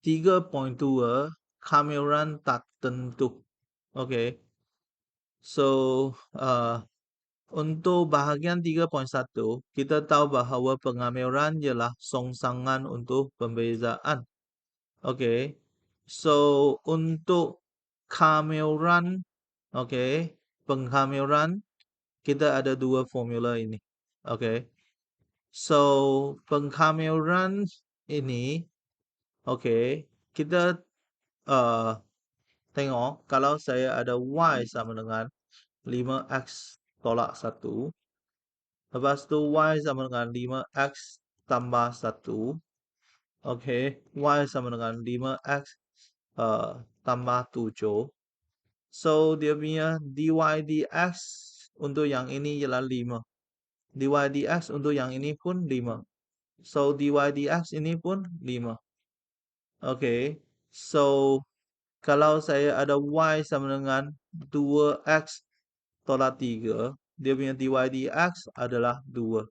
3.2 kamera tak tentu. Oke. So, untuk bahagian 3.1, kita tahu bahawa pengameran ialah songsangan untuk pembezaan. Oke. So, untuk kameran, oke, pengkameran, kita ada dua formula ini. Oke. So, pengkameran ini, oke, kita tengok kalau saya ada Y sama dengan 5X tolak 1. Lepas tu Y sama dengan 5X tambah 1. Okey, Y sama dengan 5X tambah 7. So, dia punya dy dx untuk yang ini ialah 5. Dy dx untuk yang ini pun 5. So, dy dx ini pun 5. Okey. So, kalau saya ada Y sama dengan 2X tolak 3, dia punya dy dx adalah 2.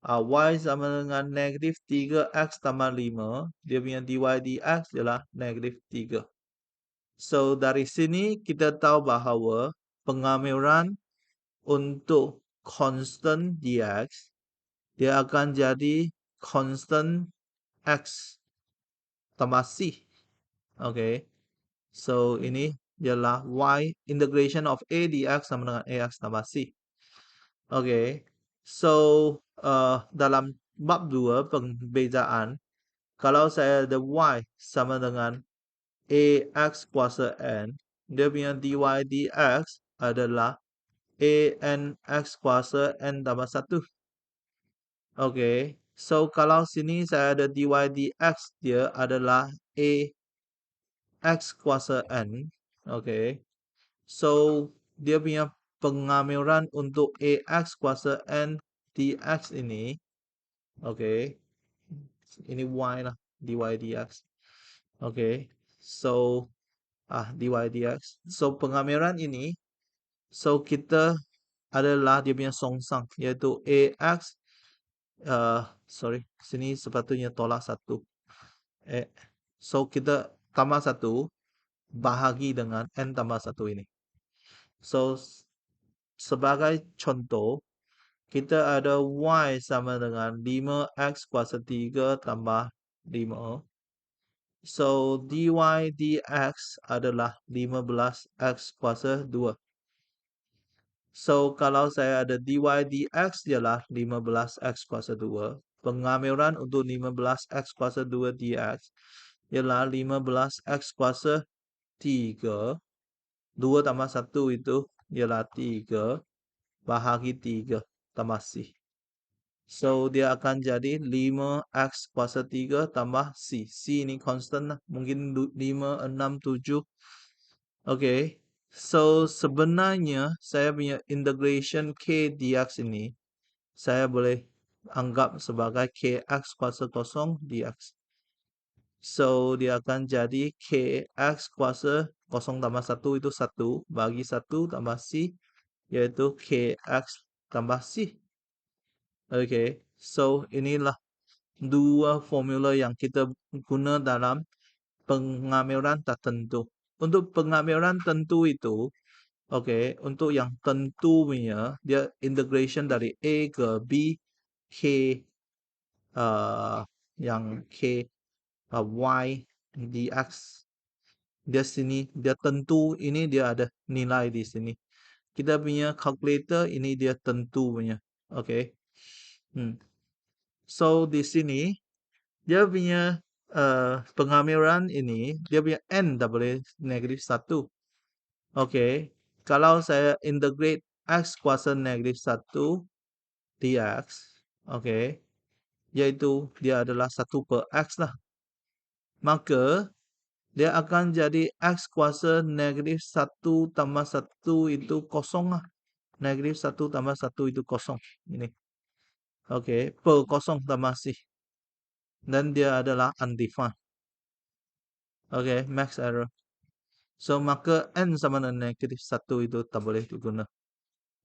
Y sama dengan negatif 3X tambah 5, dia punya dy dx adalah negatif 3. So, dari sini kita tahu bahawa pengameran untuk constant dx, dia akan jadi constant x tambah c. Okay. So, ini ialah y integration of a dx sama dengan ax tambah c. Okay. So, dalam bab 2 pembezaan, kalau saya ada y sama dengan ax kuasa n, dia punya dy dx adalah an x kuasa n tambah 1. Okay. So, kalau sini saya ada dy dx, dia adalah x kuasa n. Okay. So, dia punya pengameran untuk ax kuasa n dx ini. Okay. Ini y lah, dy dx. Okay. So, dy dx. So, pengameran ini, so kita adalah dia punya songsang, iaitu ax, sini sepatutnya tolak 1. So, kita tambah 1 bahagi dengan n tambah 1 ini. So, sebagai contoh, kita ada y sama dengan 5x kuasa 3 tambah 5. So, dy dx adalah 15x kuasa 2. So, kalau saya ada dy dx ialah 15x kuasa 2. Pengameran untuk 15x kuasa 2 dx ialah 15x kuasa 3. 2 tambah 1 itu ialah 3 bahagi 3 tambah c. So, dia akan jadi 5x kuasa 3 tambah c. C ini constant lah. Mungkin 5, 6, 7. Okay. So, sebenarnya saya punya integration k dx ini, saya boleh anggap sebagai kx kuasa 0 dx. So, dia akan jadi kx kuasa 0 tambah 1 itu 1 bagi 1 tambah c, yaitu kx tambah c. Okay. So, inilah dua formula yang kita guna dalam pengameran tertentu. Untuk pengameran tentu itu, okay, untuk yang tentu punya, dia integration dari A ke B, K, yang K, Y, dx. Dia sini, dia tentu, ini dia ada nilai di sini. Kita punya calculator, ini dia tentu punya. Okay. So, di sini, dia punya pengameran ini, dia punya n tak boleh negatif 1. Okay. Kalau saya integrate x kuasa negatif 1 dx, okay, yaitu dia adalah 1 per x lah. Maka, dia akan jadi x kuasa negatif 1 tambah 1 itu kosong lah. Negatif 1 tambah 1 itu kosong. Ini. Okay. Per kosong tambah c. Dan dia adalah undefined. Okay. Max error. So, maka n sama dengan negatif 1 itu tak boleh diguna.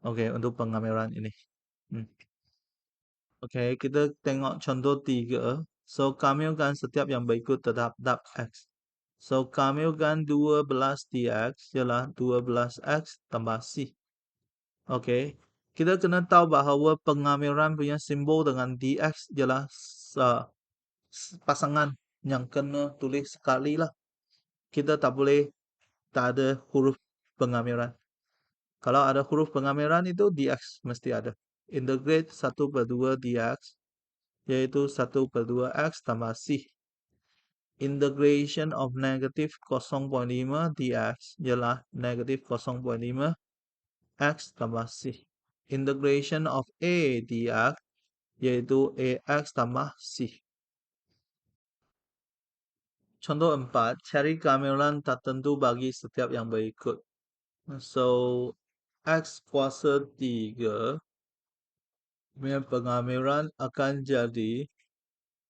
Okay. Untuk pengameran ini. Okay. Kita tengok contoh 3. So, kamikan setiap yang berikut terhadap X. So, kamikan 12 dx ialah 12x tambah C. Okey. Kita kena tahu bahawa pengamiran punya simbol dengan dx ialah pasangan yang kena tulis sekali lah. Kita tak boleh tak ada huruf pengamiran. Kalau ada huruf pengamiran itu dx mesti ada. Integrate 1/2 dx yaitu 1/2 x tambah C. Integration of negative 0,5 dx ialah negative 0,5 x tambah C. Integration of A dx yaitu AX tambah C. Contoh 4, cari kamiran tertentu bagi setiap yang berikut. So, X kuasa 3 punya pengamiran akan jadi,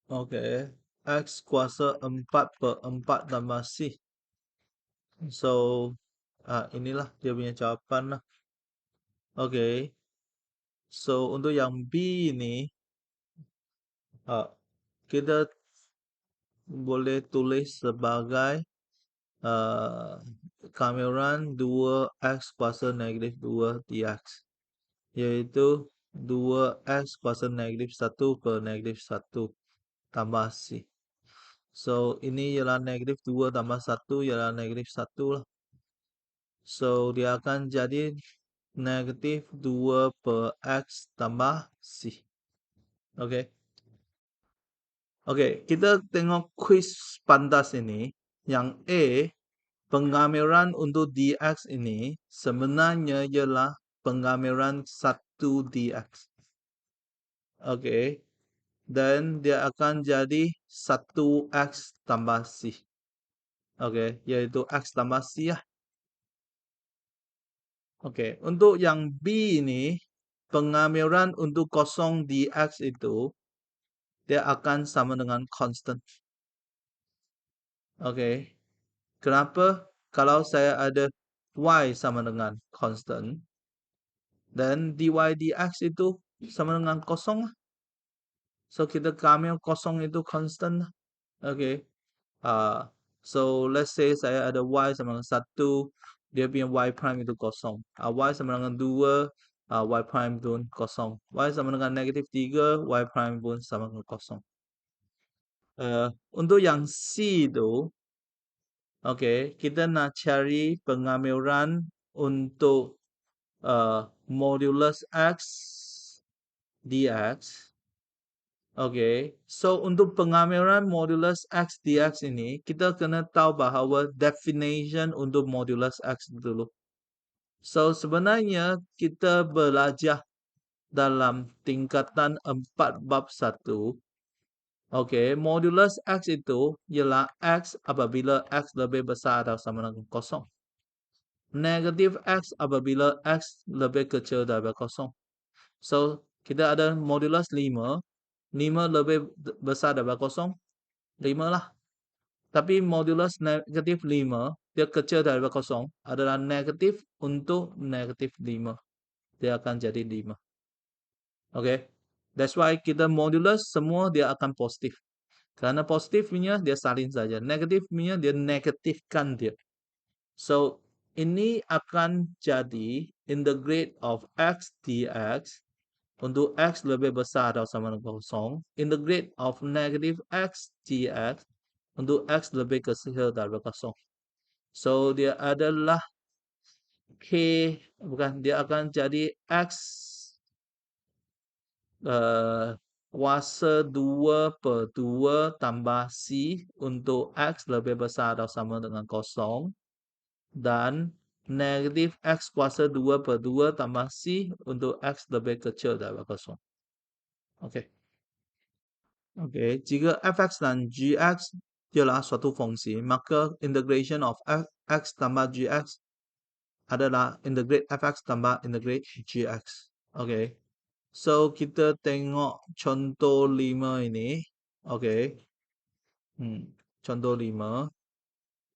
okay, X kuasa 4/4 tambah C. So, inilah dia punya jawapan lah. Okay. So, untuk yang B ini, kita boleh tulis sebagai kamiran 2x kuasa negatif 2 dx. Yaitu 2x kuasa negatif 1 per negatif 1 tambah C. So, ini ialah negatif 2 tambah 1 ialah negatif 1 lah. So, dia akan jadi negatif 2 per X tambah C. Okay. Okay, kita tengok quiz pandas ini. Yang A, pengamiran untuk dx ini sebenarnya ialah pengamiran 1 dx. Okay. Dan dia akan jadi 1x tambah C. Okay, yaitu x tambah C lah. Okay, untuk yang B ini, pengamiran untuk kosong dx itu, dia akan sama dengan constant. Okay, kenapa? Kalau saya ada y sama dengan constant, dan dy dx itu sama dengan kosong lah. So, kita ambil kosong itu constant lah. Okay. So, let's say saya ada y sama dengan 1, dia punya y prime itu kosong. Y sama dengan 2, y prime pun kosong. Y sama dengan negatif 3, y prime pun sama dengan kosong. Untuk yang C itu, okay, kita nak cari pengamiran untuk modulus X dx. Okay, so untuk pengamiran modulus X dx ini, kita kena tahu bahawa definition untuk modulus X dulu. So, sebenarnya kita belajar dalam tingkatan 4 bab 1. Okay, modulus X itu ialah X apabila X lebih besar atau sama dengan kosong. Negatif X apabila X lebih kecil daripada kosong. So, kita ada modulus 5. 5 lebih besar daripada kosong, 5 lah. Tapi modulus negatif 5, dia kecil daripada kosong, adalah negatif untuk negatif 5. Dia akan jadi 5. Okay. That's why kita modulus semua dia akan positif. Karena positif punya dia salin saja. Negatif punya dia negatifkan dia. So, ini akan jadi integrate of X dx untuk X lebih besar atau sama dengan kosong, integrate of negative X dx untuk X lebih kecil daripada kosong. So, dia adalah K, bukan, dia akan jadi X kuasa 2/2 tambah C untuk X lebih besar atau sama dengan kosong. Dan negatif X kuasa 2/2 tambah C untuk X lebih kecil daripada kosong. Okay. Okay, jika f(x) dan g(x) ialah suatu fungsi, maka integration of f(x) tambah g(x) adalah integrate f(x) tambah integrate g(x). Okay. So, kita tengok contoh 5 ini. Okay. Contoh 5.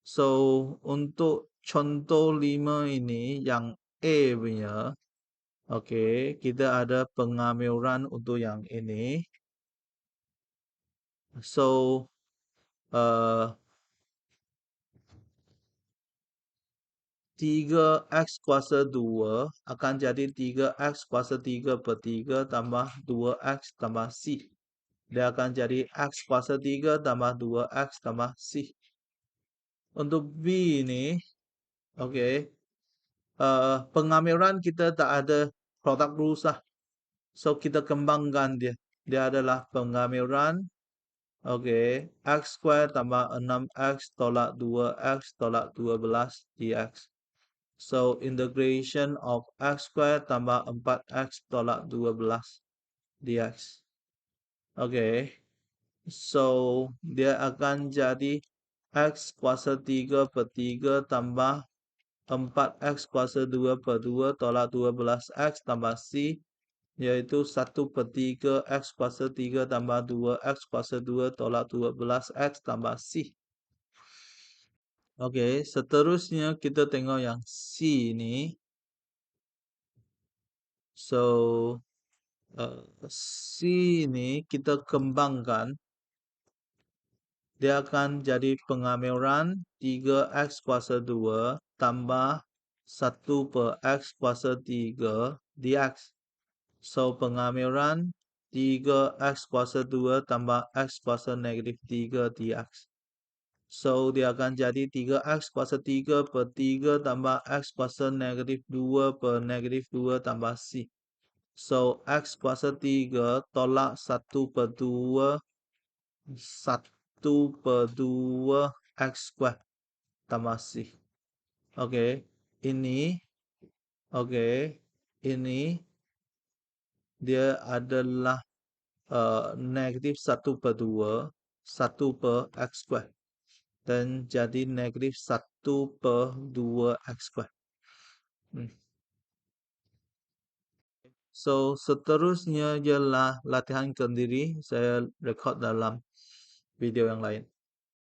So, untuk contoh 5 ini, yang A punya, okay, kita ada pengamiran untuk yang ini. So, uh, 3x kuasa 2 akan jadi 3x kuasa 3 per 3 tambah 2x tambah C. Dia akan jadi x kuasa 3 tambah 2x tambah C. Untuk B ini, oke, pengamilan kita tak ada produk rules lah. So, kita kembangkan dia. Dia adalah pengamilan, oke, x square tambah 6x tolak 2x tolak 12 dx. So, integration of x square tambah 4x tolak 12 dx. Oke. So, dia akan jadi x kuasa 3 per 3 tambah 4x kuasa 2 per 2 tolak 12x tambah C, yaitu 1 per 3 x kuasa 3 tambah 2x kuasa 2 tolak 12x tambah C. Oke, seterusnya kita tengok yang C ini. So, C ini kita kembangkan. Dia akan jadi pengamilan 3x kuasa 2 tambah 1 per x kuasa 3 dx. So, pengamilan 3x kuasa 2 tambah x kuasa negatif 3 dx. So, dia akan jadi 3x kuasa 3 per 3 tambah x kuasa negatif 2 per negatif 2 tambah C. So, x kuasa 3 tolak 1 per 2, 1 per 2 x square tambah C. Oke, ini, oke, ini dia adalah negatif 1 per 2, 1 per x square. Dan jadi negatif 1 per 2 x square. So, seterusnya ialah latihan kendiri. Saya rekod dalam video yang lain.